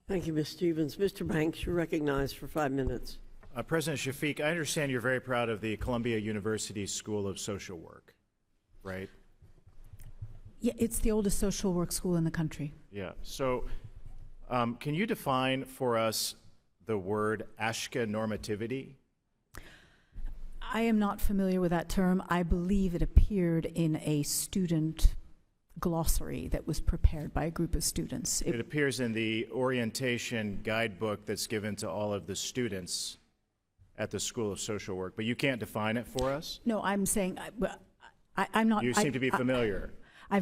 Thank you, Ms. Stevens. Mr. Banks, you're recognized for 5 minutes. President Shafik, I understand you're very proud of the Columbia University School of Social Work, right? Yeah, it's the oldest social work school in the country. Yeah. So can you define for us the word Ashka normativity? I am not familiar with that term. I believe it appeared in a student glossary that was prepared by a group of students. It appears in the orientation guidebook that's given to all of the students at the School of Social Work, but you can't define it for us? No, I'm saying, I'm not. You seem to be familiar. I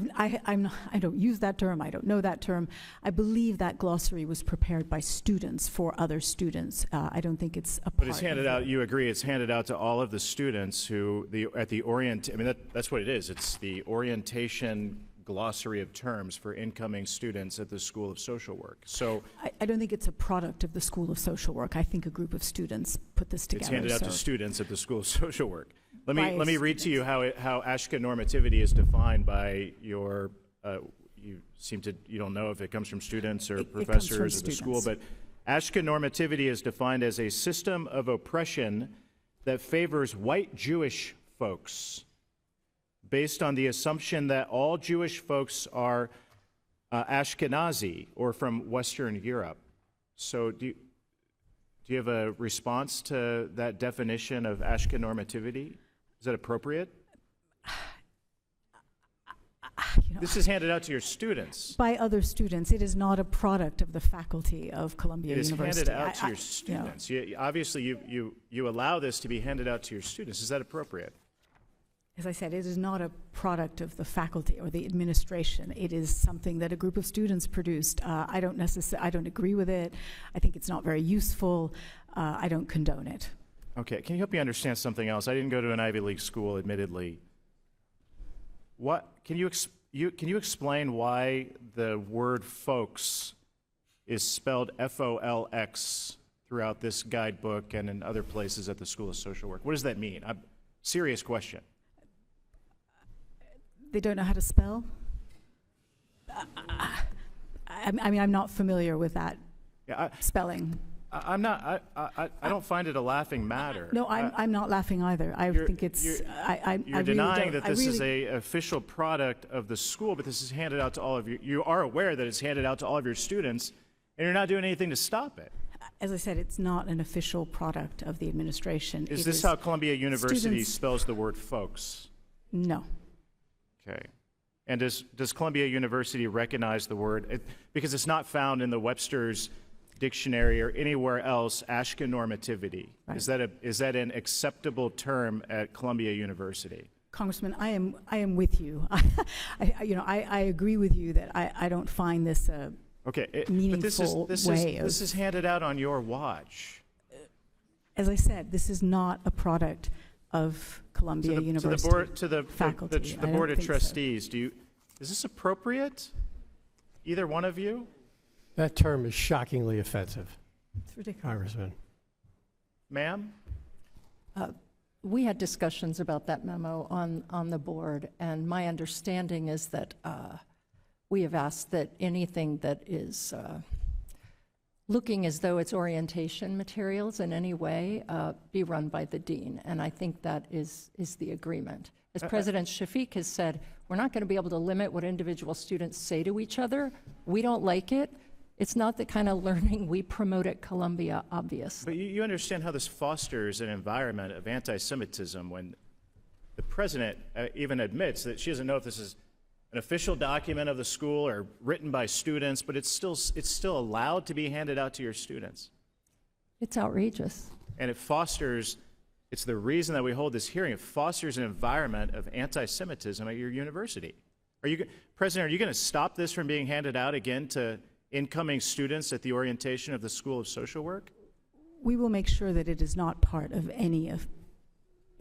don't use that term. I don't know that term. I believe that glossary was prepared by students for other students. I don't think it's a part. But it's handed out. You agree? It's handed out to all of the students who at the I mean, that's what it is. It's the orientation glossary of terms for incoming students at the School of Social Work. So I don't think it's a product of the School of Social Work. I think a group of students put this together. It's handed out to students at the School of Social Work. Let me read to you how Ashka normativity is defined by your. You don't know if it comes from students or professors of the school, but Ashka normativity is defined as a system of oppression that favors white Jewish folks, based on the assumption that all Jewish folks are Ashkenazi or from Western Europe. So do you have a response to that definition of Ashka normativity? Is that appropriate? This is handed out to your students. By other students. It is not a product of the faculty of Columbia University. It is handed out to your students. Obviously, you allow this to be handed out to your students. Is that appropriate? As I said, it is not a product of the faculty or the administration. It is something that a group of students produced. I don't agree with it. I think it's not very useful. I don't condone it. Okay, can you help me understand something else? I didn't go to an Ivy League school, admittedly. Can you explain why the word folks is spelled F-O-L-X throughout this guidebook and in other places at the School of Social Work? What does that mean? Serious question. They don't know how to spell? I mean, I'm not familiar with that spelling. I'm not. I don't find it a laughing matter. No, I'm not laughing either. I think it's. You're denying that this is an official product of the school, but this is handed out to all of you. You are aware that it's handed out to all of your students, and you're not doing anything to stop it. As I said, it's not an official product of the administration. Is this how Columbia University spells the word folks? No. Okay. And does Columbia University recognize the word? Because it's not found in the Webster's dictionary or anywhere else, Ashka normativity. Right. Is that an acceptable term at Columbia University? Congressman, I am with you. I agree with you that I don't find this a meaningful way of. This is handed out on your watch. As I said, this is not a product of Columbia University to the faculty. The Board of Trustees. So. Is this appropriate? Either one of you? That term is shockingly offensive. It's ridiculous. Congressman. Ma'am? We had discussions about that memo on the board, and my understanding is that we have asked that anything that is looking as though it's orientation materials in any way be run by the dean, and I think that is the agreement. As President Shafik has said, we're not going to be able to limit what individual students say to each other. We don't like it. It's not the kind of learning we promote at Columbia, obviously. But you understand how this fosters an environment of anti-Semitism when the president even admits that she doesn't know if this is an official document of the school or written by students, but it's still allowed to be handed out to your students. It's outrageous. And it's the reason that we hold this hearing. It fosters an environment of anti-Semitism at your university. President, are you going to stop this from being handed out again to incoming students at the orientation of the School of Social Work? We will make sure that it is not part of any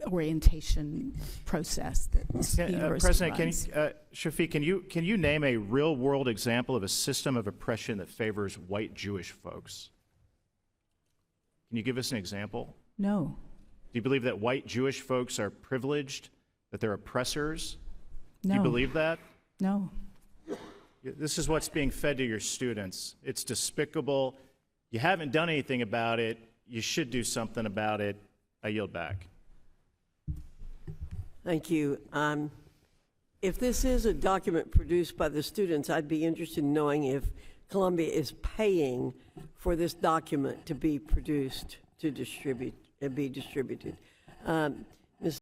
orientation process that the university President, runs. Shafik, can you name a real-world example of a system of oppression that favors white Jewish folks? Can you give us an example? No. Do you believe that white Jewish folks are privileged, that they're oppressors? No. Do you believe that? No. This is what's being fed to your students. It's despicable. You haven't done anything about it. You should do something about it. I yield back. Thank you. If this is a document produced by the students, I'd be interested in knowing if Columbia is paying for this document to be produced, to be distributed.